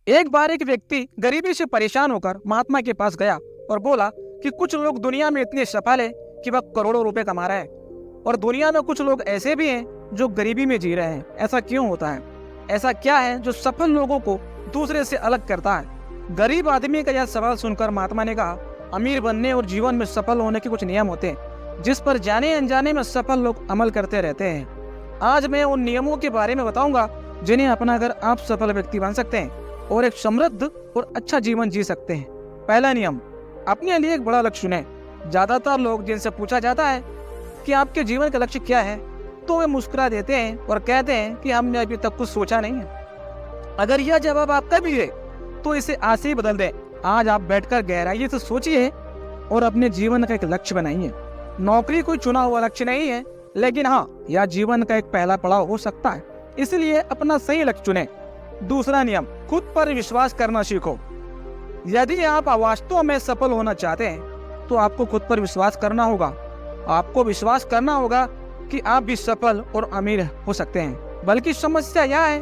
एक बार एक व्यक्ति गरीबी से परेशान होकर महात्मा के पास गया और बोला कि कुछ लोग दुनिया में इतने सफल है कि वह करोड़ों रुपए कमा रहे हैं और दुनिया में कुछ लोग ऐसे भी हैं जो गरीबी में जी रहे हैं। ऐसा क्यों होता है? ऐसा क्या है जो सफल लोगों को दूसरे से अलग करता है? गरीब आदमी का यह सवाल सुनकर महात्मा ने कहा, अमीर बनने और जीवन में सफल होने के कुछ नियम होते हैं जिस पर जाने अनजाने में सफल लोग अमल करते रहते हैं। आज मैं उन नियमों के बारे में बताऊंगा जिन्हें अपनाकर आप सफल व्यक्ति बन सकते हैं और एक समृद्ध और अच्छा जीवन जी सकते हैं। पहला नियम, अपने लिए एक बड़ा लक्ष्य चुनें। ज्यादातर लोग जिनसे पूछा जाता है कि आपके जीवन का लक्ष्य क्या है, तो वे मुस्कुरा देते हैं और कहते हैं कि हमने अभी तक कुछ सोचा नहीं है। अगर यह जवाब आपका भी है तो इसे आज से ही बदल दें। आज आप बैठकर गहराई से सोचिए और अपने जीवन का एक लक्ष्य बनाइए। नौकरी कोई चुना हुआ लक्ष्य नहीं है, लेकिन हाँ, यह जीवन का एक पहला पड़ाव हो सकता है। इसलिए अपना सही लक्ष्य चुनें। दूसरा नियम, खुद पर विश्वास करना सीखो। यदि आप वास्तव में सफल होना चाहते हैं तो आपको खुद पर विश्वास करना होगा। आपको विश्वास करना होगा कि आप भी सफल और अमीर हो सकते हैं। बल्कि समस्या यह है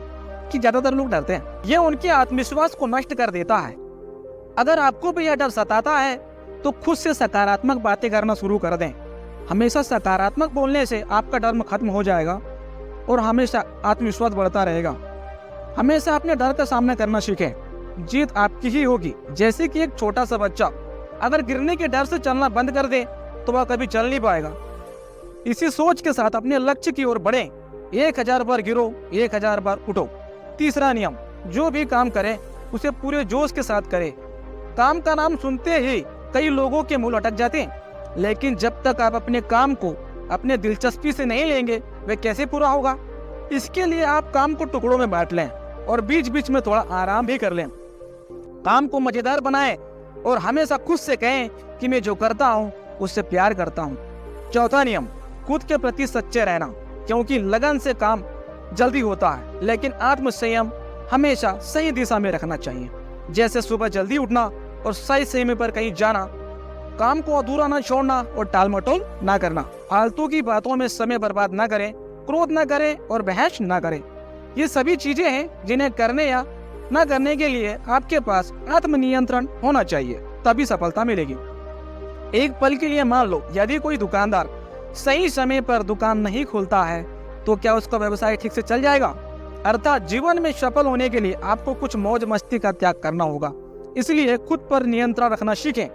कि ज्यादातर लोग डरते हैं। यह उनके आत्मविश्वास को नष्ट कर देता है। अगर आपको भी यह डर सताता है तो खुद से सकारात्मक बातें करना शुरू कर दें। हमेशा सकारात्मक बोलने से आपका डर खत्म हो जाएगा और हमेशा आत्मविश्वास बढ़ता रहेगा। हमेशा अपने डर का सामना करना सीखें। जीत आपकी ही होगी। जैसे कि एक छोटा सा बच्चा अगर गिरने के डर से चलना बंद कर दे तो वह कभी चल नहीं पाएगा। इसी सोच के साथ अपने लक्ष्य की ओर बढ़ें। 1000 बार गिरो, 1000 बार उठो। तीसरा नियम, जो भी काम करें उसे पूरे जोश के साथ करें। काम का नाम सुनते ही कई लोगों के मुंह अटक जाते हैं, लेकिन जब तक आप अपने काम को अपने दिलचस्पी से नहीं लेंगे वह कैसे पूरा होगा? इसके लिए आप काम को टुकड़ों में बांट लें और बीच बीच में थोड़ा आराम भी कर लें। काम को मजेदार बनाएं और हमेशा खुद से कहें कि मैं जो करता हूँ उससे प्यार करता हूँ। चौथा नियम, खुद के प्रति सच्चे रहना, क्योंकि लगन से काम जल्दी होता है, लेकिन आत्मसंयम हमेशा सही दिशा में रखना चाहिए। जैसे सुबह जल्दी उठना और सही समय पर कहीं जाना, काम को अधूरा न छोड़ना और टाल मटोल ना करना। फालतू की बातों में समय बर्बाद ना करें, क्रोध ना करें और बहस ना करें। ये सभी चीजें हैं जिन्हें करने या न करने के लिए आपके पास आत्मनियंत्रण होना चाहिए, तभी सफलता मिलेगी। एक पल के लिए मान लो, यदि कोई दुकानदार सही समय पर दुकान नहीं खोलता है तो क्या उसका व्यवसाय ठीक से चल जाएगा? अर्थात जीवन में सफल होने के लिए आपको कुछ मौज मस्ती का त्याग करना होगा। इसलिए खुद पर नियंत्रण रखना सीखें।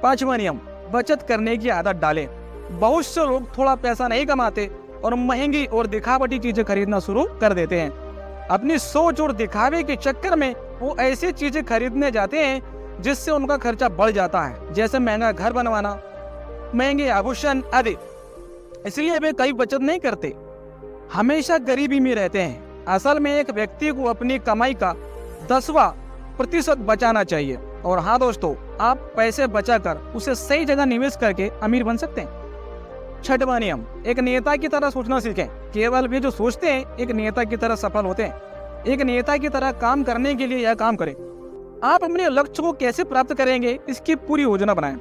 पांचवा नियम, बचत करने की आदत डालें। बहुत से लोग थोड़ा पैसा नहीं कमाते और महंगी और दिखावटी चीजें खरीदना शुरू कर देते हैं। अपनी सोच और दिखावे के चक्कर में वो ऐसी चीजें खरीदने जाते हैं जिससे उनका खर्चा बढ़ जाता है, जैसे महंगा घर बनवाना, महंगे आभूषण आदि। इसलिए वे कई बचत नहीं करते, हमेशा गरीबी में रहते हैं। असल में एक व्यक्ति को अपनी कमाई का 10% बचाना चाहिए। और हाँ दोस्तों, आप पैसे बचाकर उसे सही जगह निवेश करके अमीर बन सकते हैं। छठवां नियम, एक नेता की तरह सोचना सीखें। केवल वे जो सोचते हैं एक नेता की तरह सफल होते हैं। एक नेता की तरह काम करने के लिए यह काम करें। आप अपने लक्ष्य को कैसे प्राप्त करेंगे इसकी पूरी योजना बनाएं।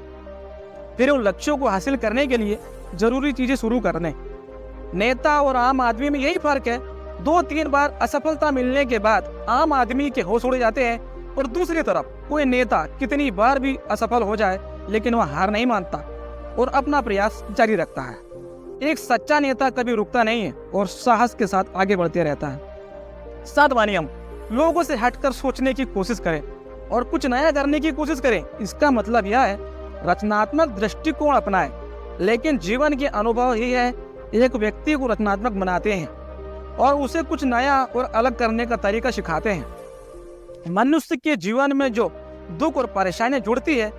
फिर उन लक्ष्यों को हासिल करने के लिए जरूरी चीजें शुरू कर दें। नेता और आम आदमी में यही फर्क है। 2-3 बार असफलता मिलने के बाद आम आदमी के होश उड़ जाते हैं और दूसरी तरफ कोई नेता कितनी बार भी असफल हो जाए लेकिन वह हार नहीं मानता और अपना प्रयास जारी रखता है। एक सच्चा नेता कभी रुकता नहीं है और साहस के साथ आगे बढ़ते रहता है। सातवां नियम, लोगों से हटकर सोचने की कोशिश करें और कुछ नया करने की कोशिश करें। इसका मतलब यह है रचनात्मक दृष्टिकोण अपनाएं। लेकिन जीवन के अनुभव ही है एक व्यक्ति को रचनात्मक बनाते हैं और उसे कुछ नया और अलग करने का तरीका सिखाते हैं। मनुष्य के जीवन में जो दुख और परेशानियां जुड़ती है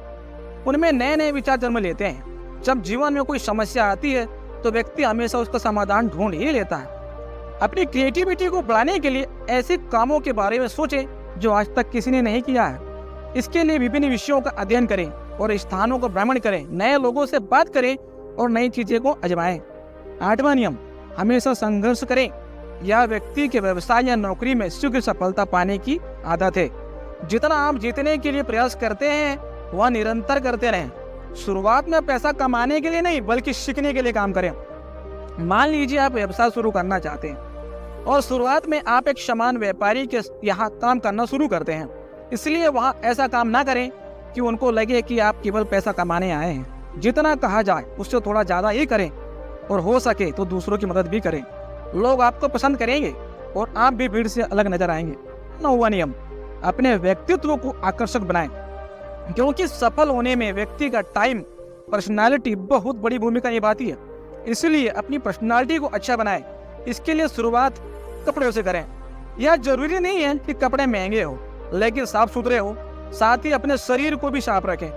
उनमें नए नए विचार जन्म लेते हैं। जब जीवन में कोई समस्या आती है तो व्यक्ति हमेशा उसका समाधान ढूंढ ही लेता है। अपनी क्रिएटिविटी को बढ़ाने के लिए ऐसे कामों के बारे में सोचें जो आज तक किसी ने नहीं किया है। इसके लिए विभिन्न विषयों का अध्ययन करें और स्थानों का भ्रमण करें, नए लोगों से बात करें और नई चीजें को आजमाएं। आठवां नियम, हमेशा संघर्ष करें। यह व्यक्ति के व्यवसाय या नौकरी में शीघ्र सफलता पाने की आदत है। जितना आप जीतने के लिए प्रयास करते हैं वह निरंतर करते रहें। शुरुआत में पैसा कमाने के लिए नहीं बल्कि सीखने के लिए काम करें। मान लीजिए आप व्यवसाय शुरू करना चाहते हैं और शुरुआत में आप एक समान व्यापारी के यहाँ काम करना शुरू करते हैं, इसलिए वहाँ ऐसा काम ना करें कि उनको लगे कि आप केवल पैसा कमाने आए हैं। जितना कहा जाए उससे थोड़ा ज़्यादा ही करें और हो सके तो दूसरों की मदद भी करें। लोग आपको पसंद करेंगे और आप भी भीड़ से अलग नजर आएंगे। 9वां नियम, अपने व्यक्तित्व को आकर्षक बनाएं, क्योंकि सफल होने में व्यक्ति का टाइम, पर्सनालिटी बहुत बड़ी भूमिका निभाती है। इसलिए अपनी पर्सनालिटी को अच्छा बनाएं। इसके लिए शुरुआत कपड़ों से करें। यह जरूरी नहीं है कि कपड़े महंगे हो, लेकिन साफ सुथरे हो। साथ ही अपने शरीर को भी साफ रखें,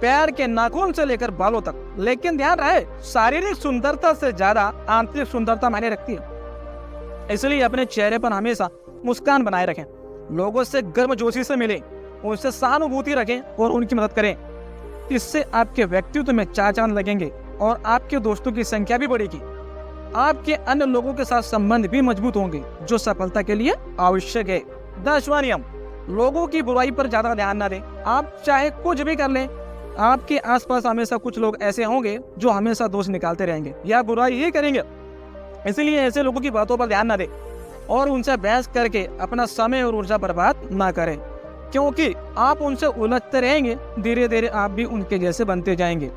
पैर के नाखून से लेकर बालों तक। लेकिन ध्यान रहे, शारीरिक सुंदरता से ज्यादा आंतरिक सुंदरता मायने रखती है। इसलिए अपने चेहरे पर हमेशा मुस्कान बनाए रखें, लोगों से गर्मजोशी से मिलें, उनसे सहानुभूति रखें और उनकी मदद करें। इससे आपके व्यक्तित्व में चार चांद लगेंगे और आपके दोस्तों की संख्या भी बढ़ेगी। आपके अन्य लोगों के साथ संबंध भी मजबूत होंगे, जो सफलता के लिए आवश्यक है। 10वां नियम, लोगों की बुराई पर ज्यादा ध्यान न दें। आप चाहे कुछ भी कर लें, आपके आसपास हमेशा कुछ लोग ऐसे होंगे जो हमेशा दोष निकालते रहेंगे या बुराई ही करेंगे। इसलिए ऐसे लोगों की बातों पर ध्यान न दें और उनसे बहस करके अपना समय और ऊर्जा बर्बाद ना करें, क्योंकि आप उनसे उलझते रहेंगे, धीरे धीरे आप भी उनके जैसे बनते जाएंगे।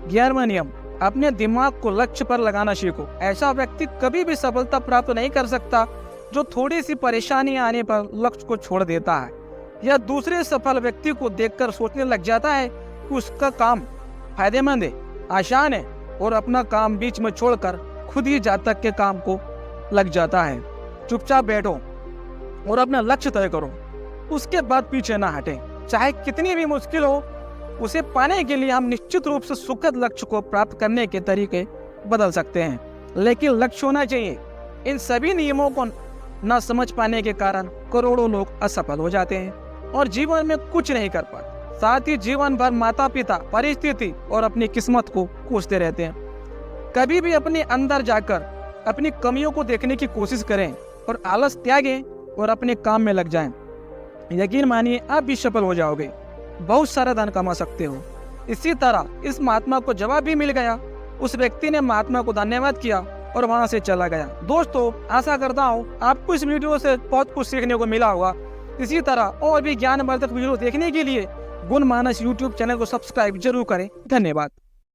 11वां नियम, अपने दिमाग को लक्ष्य पर लगाना सीखो। ऐसा व्यक्ति कभी भी सफलता प्राप्त नहीं कर सकता जो थोड़ी सी परेशानी आने पर लक्ष्य को छोड़ देता है या दूसरे सफल व्यक्ति को देखकर सोचने लग जाता है कि उसका काम फायदेमंद है, आसान है और अपना काम बीच में छोड़कर खुद ही जब तक के काम को लग जाता है। चुपचाप बैठो और अपना लक्ष्य तय करो, उसके बाद पीछे ना हटें। चाहे कितनी भी मुश्किल हो, उसे पाने के लिए हम निश्चित रूप से सुखद लक्ष्य को प्राप्त करने के तरीके बदल सकते हैं, लेकिन लक्ष्य होना चाहिए। इन सभी नियमों को न समझ पाने के कारण करोड़ों लोग असफल हो जाते हैं और जीवन में कुछ नहीं कर पाते। साथ ही जीवन भर माता पिता, परिस्थिति और अपनी किस्मत को कोसते रहते हैं। कभी भी अपने अंदर जाकर अपनी कमियों को देखने की कोशिश करें और आलस त्यागें और अपने काम में लग जाएं। यकीन मानिए, आप भी सफल हो जाओगे, बहुत सारा धन कमा सकते हो। इसी तरह इस महात्मा को जवाब भी मिल गया। उस व्यक्ति ने महात्मा को धन्यवाद किया और वहां से चला गया। दोस्तों, आशा करता हूँ आपको इस वीडियो से बहुत कुछ सीखने को मिला होगा। इसी तरह और भी ज्ञानवर्धक वीडियो देखने के लिए गुण मानस यूट्यूब चैनल को सब्सक्राइब जरूर करें। धन्यवाद।